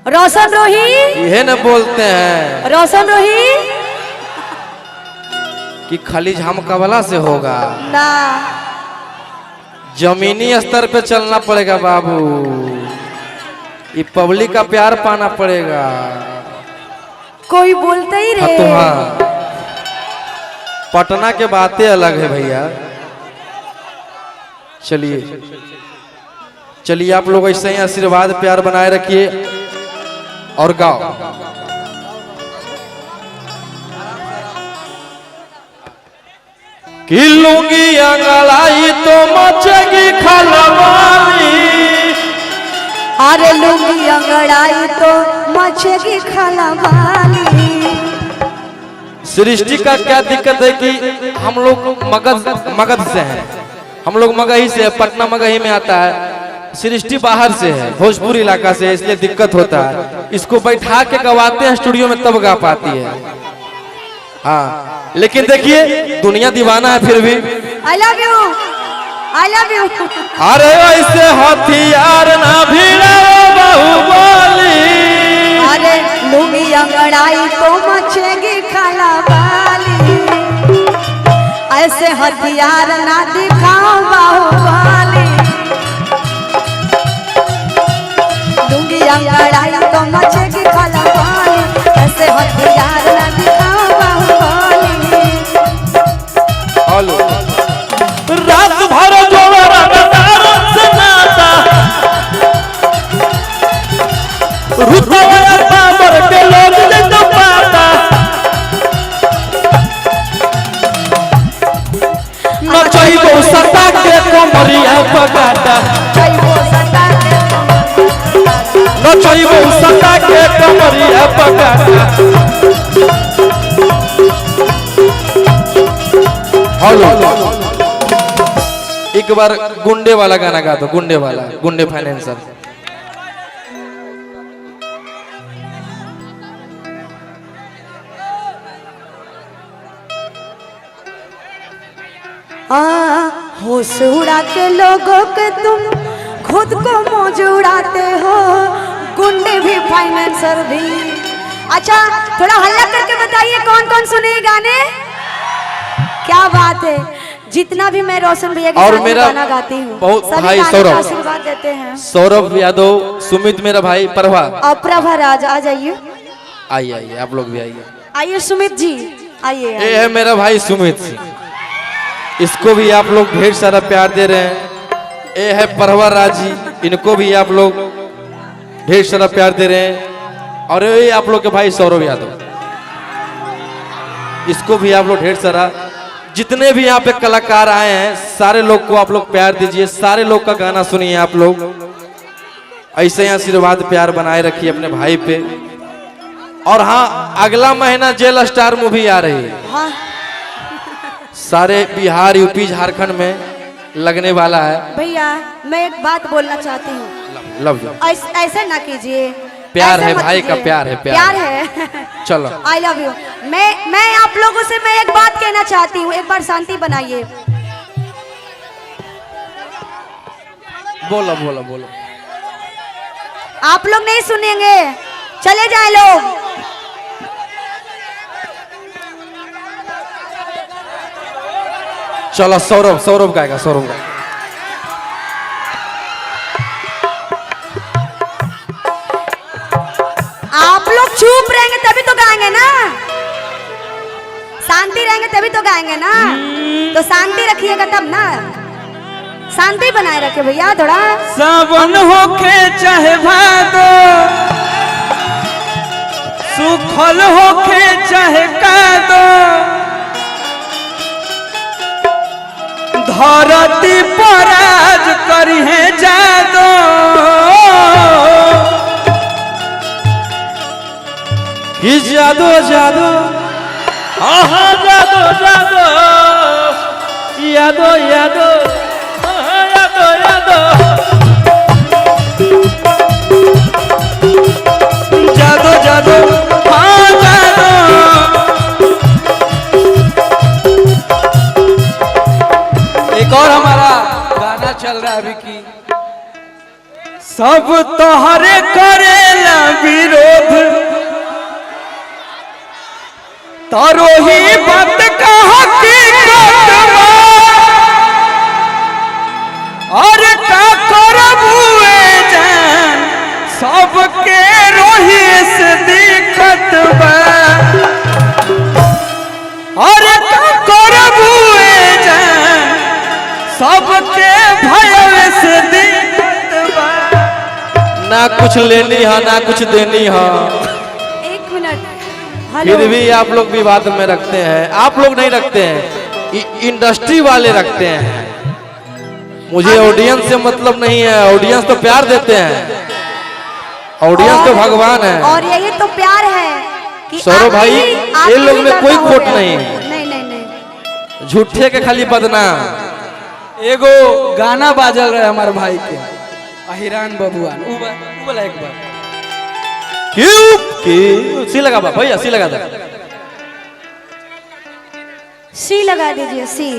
रोशन रोही यह न बोलते हैं रोशन रोही कि खाली झमकावला से होगा ना, जमीनी स्तर पे चलना पड़ेगा बाबू। ये पब्लिक का प्यार पाना पड़ेगा। कोई बोलते ही हाँ रहे। तो हाँ, पटना के बातें अलग है भैया। चलिए चलिए, आप लोग ऐसे ही आशीर्वाद प्यार बनाए रखिए और गाओ। कि लूंगी अंगड़ाई तो मचेगी खलबाली, अरे लूंगी अंगड़ाई तो मचेगी खलबाली। सृष्टि का क्या दिक्कत है कि हम लोग मगध से हैं, हम लोग मगही से, पटना मगही में आता है। सृष्टि बाहर से है, भोजपुर इलाका से है, इसलिए दिक्कत होता है। इसको बैठा के गवाते हैं स्टूडियो में तब गा पाती है। हाँ, लेकिन देखिए दुनिया दीवाना है फिर भी। I love you, I love you. अरे ऐसे हथियार ना भिड़ाओ बाहुबली, अरे लूंगी अंगड़ाई तो मचेगी खलबाली। ऐसे हथियार ना दिखाओ बाहुबली। लूंगी अंगड़ाई तो मचेगी खलबाली। ऐसे हथियार ना दिखाओ बाहुबली। हेलो, रात भर जोड़ा से नाता, रुतवाया बाबर के लोग जब पाता, न चाहिए सता के कमरिया पकाता, न चाहिए सता के कमरिया पकाता। हेलो, एक बार गुंडे वाला गाना गा दो, गुंडे वाला, गुंडे फाइनेंसर। होश उड़ा के लोगों के तुम खुद को मौज उड़ाते हो। गुंडे भी फाइनेंसर भी। अच्छा थोड़ा हल्ला करके बताइए कौन कौन सुने ये गाने। क्या बात है, जितना भी मैं रोशन भैया के और साथ मेरा गाना गाती हूँ बहुत सभी भाई गाने का सौरभ, आशीर्वाद देते हैं। सौरभ यादव, सुमित मेरा भाई, प्रभा, और प्रभा राज आ जाइए, आइए आइए, आप लोग भी आइए। आइए सुमित जी आइए। ये है मेरा भाई सुमित सिंह, इसको भी आप लोग ढेर सारा प्यार दे रहे हैं। ये है प्रभा राज जी, इनको भी आप लोग ढेर सारा प्यार दे रहे हैं। और ये आप लोग के भाई सौरभ यादव, इसको भी आप लोग ढेर सारा, जितने भी यहाँ पे कलाकार आए हैं सारे लोग को आप लोग प्यार दीजिए, सारे लोग का गाना सुनिए। आप लोग ऐसे ही आशीर्वाद प्यार बनाए रखिए अपने भाई पे। और हाँ, अगला महीना जेल स्टार मूवी आ रही है। हाँ। सारे बिहार, यूपी, झारखंड में लगने वाला है। भैया मैं एक बात बोलना चाहती हूँ। Love you. ऐसे ना कीजिए, प्यार ऐसे है मत भाई का, कीजिए। प्यार है, प्यार है। चलो, आई लव यू। मैं आप लोगों से मैं एक बात कहना चाहती हूँ, एक बार शांति बनाइए। बोलो बोलो बोलो। आप लोग नहीं सुनेंगे, चले जाए लोग। चलो सौरभ, सौरभ गाएगा, सौरभ गाएगा। आप लोग चुप रहेंगे तभी तो गाएंगे ना, शांति रहेंगे तभी तो गाएंगे ना। तो शांति रखिएगा तब ना, शांति बनाए रखे भैया थोड़ा। सावन होखे चाहे भादो, सुखल होखे चाहे कादो, धरती पर आज करी है जादो। कि जादो जादो, आहा जादो जादो, यादो यादो, आहा यादो यादो, जादो जादो, हाँ जादो। एक और हमारा गाना चल रहा है अभी की, सब तोहरे करेला भी तारो ही बात का हकीकत बा और का करबुए जान सबके रोही से दिक्कत बा और का करबुए जान सबके भय से दिक्कत बा। ना कुछ लेनी है ना कुछ देनी है, एक मिनट। हेलो फिर भी आप लोग विवाद में रखते हैं। आप लोग नहीं रखते हैं, इंडस्ट्री वाले रखते हैं। मुझे ऑडियंस से मतलब नहीं है, ऑडियंस तो प्यार देते हैं, ऑडियंस तो भगवान है। और यही तो प्यार है कि सौरभ भाई, ये लोग में कोई खोट नहीं है। नहीं नहीं नहीं, झूठे के खाली बदनाम। एगो गाना बाजल रहे हमारे भाई के अहिरान बबुआन, उ वाला एक बार क्यों सी लगा भैया, सी लगा दे। सी लगा दीजिए, सी।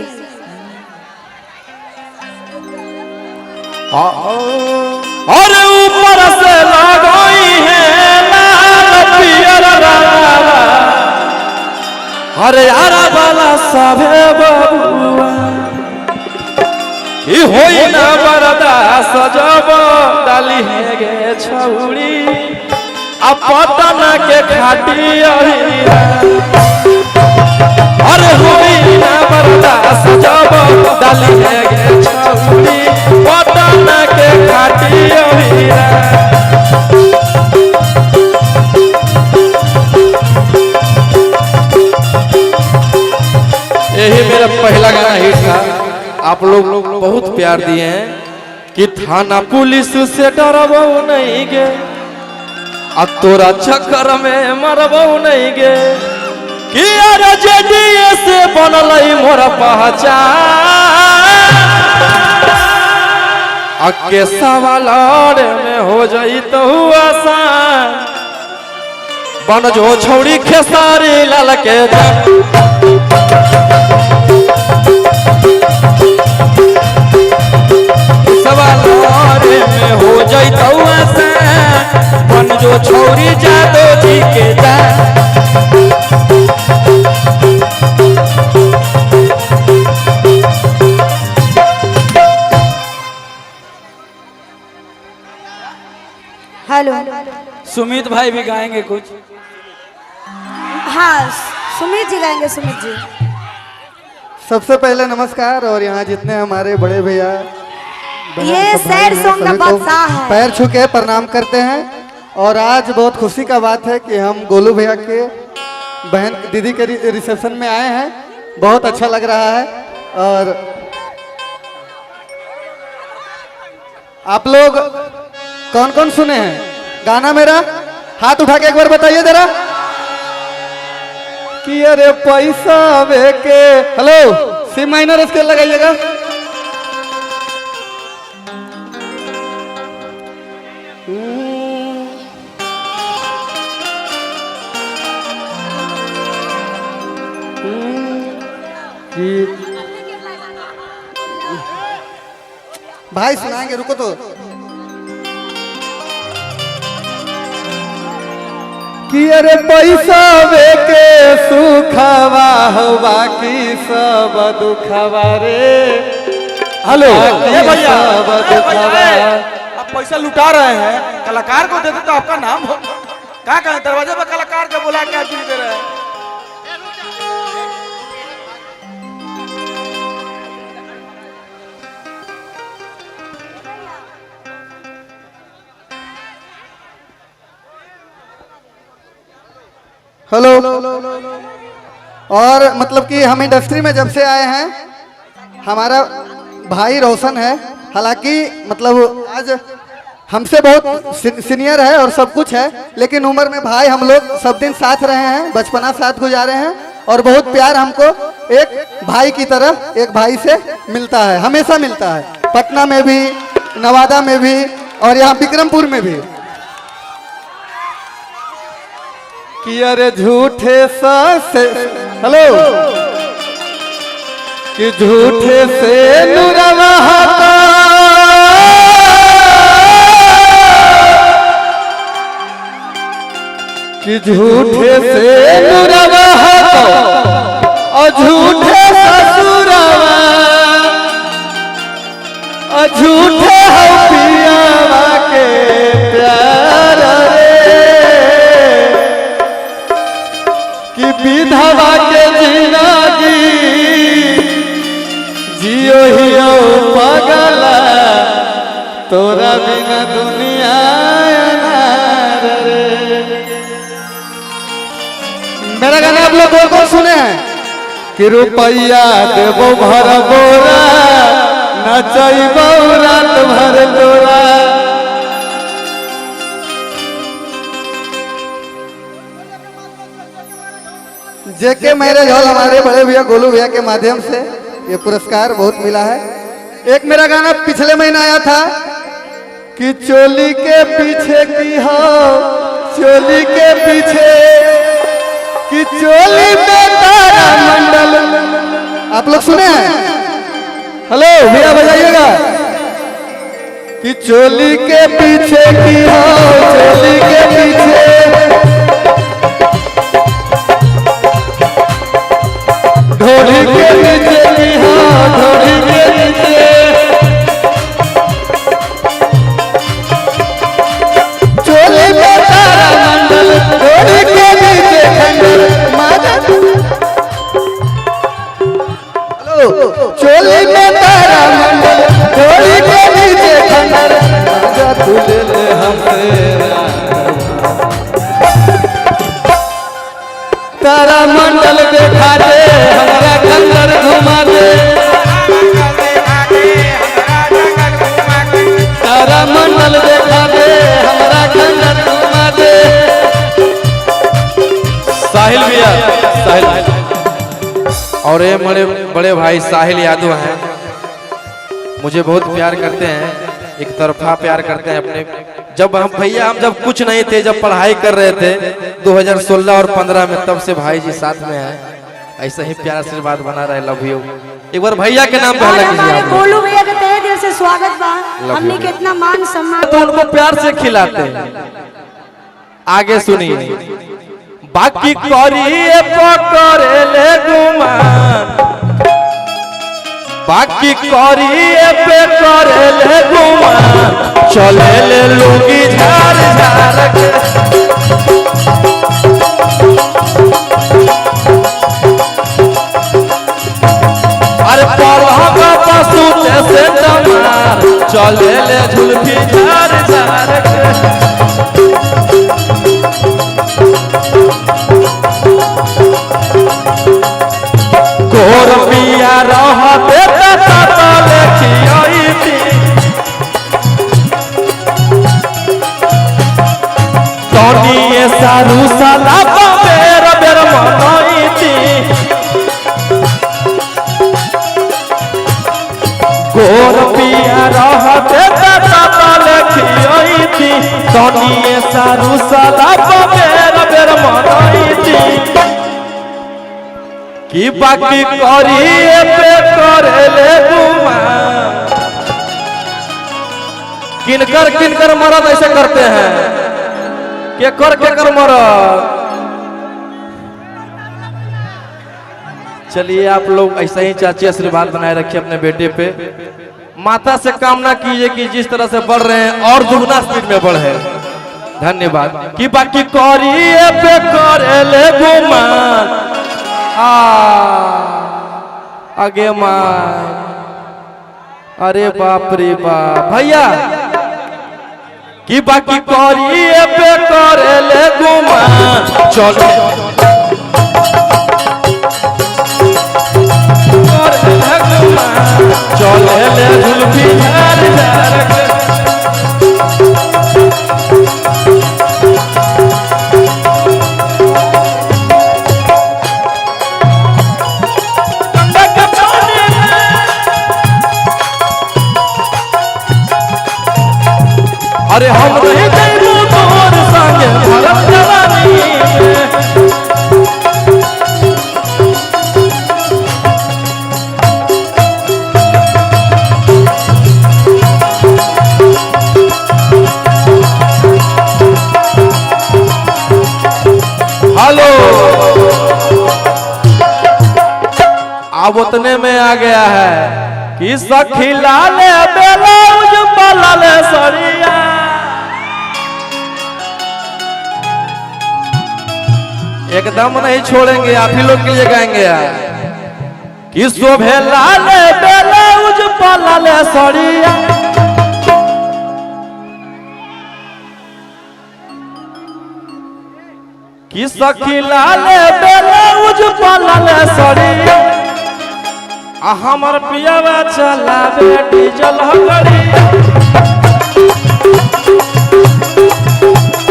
और ऊपर से लगाई है लाल पियर रंगवा, अरे यारा वाला सभे बबुआ ई होई ना बरदा सजब डाली है गे छौड़ी आ पटन के खाटी अहिरा, अरे होई ना बरदा सजब डाली है गे छौड़ी पटन के खाटी अहिरा। यही मेरा पहला गाना हिट था, आप लोग बहुत प्यार दिए हैं कि थाना पुलिस से डरबो नहीं गे, अब तोरा चक्कर में मरबो नहीं गे, कि अरे जेडीए से बनल मोर पहचान, अके सवाल में हो जाई तो आसान, बन जो छौड़ी खेसारी लाल के सवाल में हो जाई तो आसान, बन जो छौड़ी जादो जी के जा। हेलो, सुमित भाई भी गाएंगे कुछ। हाँ सुमित जी गाएंगे, सुमित जी। सबसे पहले नमस्कार, और यहाँ जितने हमारे बड़े भैया बहन, ये सब भाई सैड हैं, सॉन्ग का सभी को बादशाह है। पैर छू के प्रणाम करते हैं। और आज बहुत खुशी का बात है कि हम गोलू भैया के बहन दीदी के रिसेप्शन में आए हैं। बहुत अच्छा लग रहा है। और आप लोग कौन कौन सुने हैं गाना मेरा? हाथ उठा के एक बार बताइए जरा। कि अरे पैसा बेके, हेलो, सी माइनर स्केल लगाइएगा। भाई सुनाएंगे, रुको तो। कि अरे पैसा बेके सुखवा हो, बाकी सब दुखवा रे। हेलो, भैया, सब दुखवा। आप पैसा लुटा रहे हैं, कलाकार को देते तो आपका नाम हो। क्या कहें, दरवाजे पर कलाकार को बुला के बिल दे रहे हैं। हेलो। और मतलब कि हम इंडस्ट्री में जब से आए हैं, हमारा भाई रोशन है, हालांकि मतलब आज हमसे बहुत सीनियर है और सब कुछ है, लेकिन उम्र में भाई हम लोग सब दिन साथ रहे हैं, बचपना साथ गुजारे हैं। और बहुत प्यार हमको एक भाई की तरह एक भाई से मिलता है, हमेशा मिलता है। पटना में भी, नवादा में भी, और यहाँ विक्रमपुर में भी। कि अरे झूठे से, हेलो, कि झूठे से नुरवा कि झूठे से नुरवा हो और झूठे ससुरवा और झूठे हो पियावा के प्यार रे कि विधवा के जिंदगी जियो हियो पगला तोरा बिना दुनिया अनार रे। मेरा गाना आप लोग कौन सुने हैं कि रुपया देवो भर बोरा नचैबो रात भर तोरा। जेके मैरिज हॉल हमारे बड़े भैया गोलू भैया के माध्यम से ये पुरस्कार बहुत मिला है। एक मेरा गाना पिछले महीना आया था कि चोली के पीछे की हो चोली के पीछे कि चोली में तारा मंडल। आप लोग सुने हैं? हेलो भैया बजाइएगा कि चोली के पीछे की हो चोली के पीछे ढोली के नीचे की हो ढोली के नीचे चोली में तारा मंडल ढोली के नीचे खंडल माता। हेलो चोली में तारा मंडल ढोली के नीचे खंडल माता तू ले ले हमसे तारा मंडल देखा दे हमारा कंदर घुमा दे तारा मंडल देखा दे हमारा कंदर घुमा दे। साहिल भैया, साहिल और ये बड़े बड़े भाई साहिल यादव हैं, मुझे बहुत प्यार करते हैं, एक तरफा प्यार करते हैं अपने। जब हम भैया हम जब कुछ नहीं थे, जब पढ़ाई कर रहे थे 2016 और 15 में, तब से भाई जी साथ में हैं। ऐसा ही प्यार आशीर्वाद बना रहे। Love you. एक बार भैया के नाम पे और हल्ला हमारे कीजिए। गोलू भैया के तहे दिल से स्वागत बा। you. हमने कितना मान सम्मान तो उनको प्यार से खिलाते हैं। आगे सुनिए। बाकी करिए पकड़े ले गुमान, बाकी करिए पे करे ले गुमान, चले ले लूंगी झार झार के। अरे पलंग पशु जैसे तमार, चले ले झुलफी झार झार के। गोर पिया रहते तले खियाई तोनिए सारू साला बेर बेर मनई थी। गोर पिया रहते तले खियाई थी तोनिए सारू साला बेर बेर मनई थी। कि बाकी करिए पे करे ले गुमान, किनकर किनकर मरद ऐसे करते हैं, के कर मरद। चलिए आप लोग ऐसा ही चाची आशीर्वाद बनाए रखिए अपने बेटे पे। माता से कामना कीजिए कि जिस तरह से बढ़ रहे हैं और दुगना स्पीड में बढ़े। धन्यवाद। कि बाकी करिए पे करे ले गुमान, आगे माँ, अरे बाप रे बाप भैया। कि बाकी करिए पे करे ले गुमान, चलो चले ले झुलफी झार झार के। अरे हम नहीं जइबू तोर संगे भरत जवानी में, अब उतने में आ गया है कि सखी लाले ब्लाउज पलाले सरिया। एकदम नहीं छोड़ेंगे, आप ही लोग के लिए गाएंगे यार कि शोभे लाले ब्लाउज पलाले सरिया। कि सखी लाले ब्लाउज पलाले सरिया। हमर पियावा चलावे डीजल गाड़िया।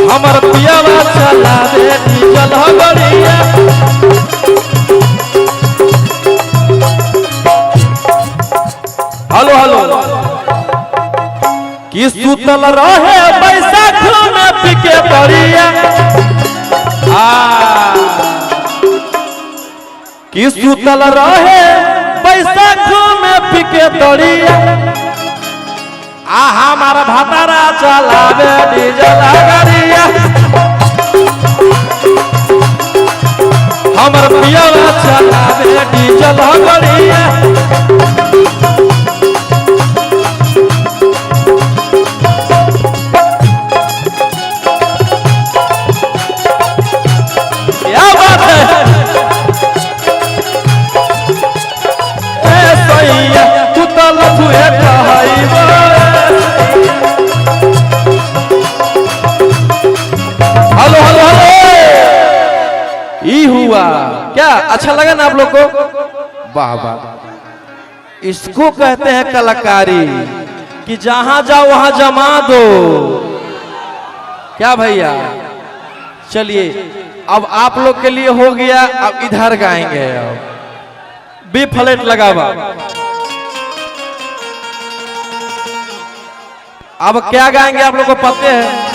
हमर पियावा चलावे डीजल गाड़िया। हेलो हेलो कि सुतल रहे बैसाख में पिके पड़िया। कि सुतल रहे बैसाख में पिके तड़िया। हमारा भातारा चलावे डीजल गाड़िया। हमर पियावा चलावे डीजल गाड़िया। क्या बात है तू तो लफुए कहइबो। हेलो हेलो हेलो ई हुआ क्या? अच्छा लगा ना आप लोग को? वाह वाह, इसको कहते हैं कलाकारी कि जहां जाओ वहां जमा दो। क्या भैया? चलिए अब आप लोग के लिए हो गया, अब इधर गाएंगे। बी फ्लैट लगावा। अब क्या गाएंगे आप लोग को पता है?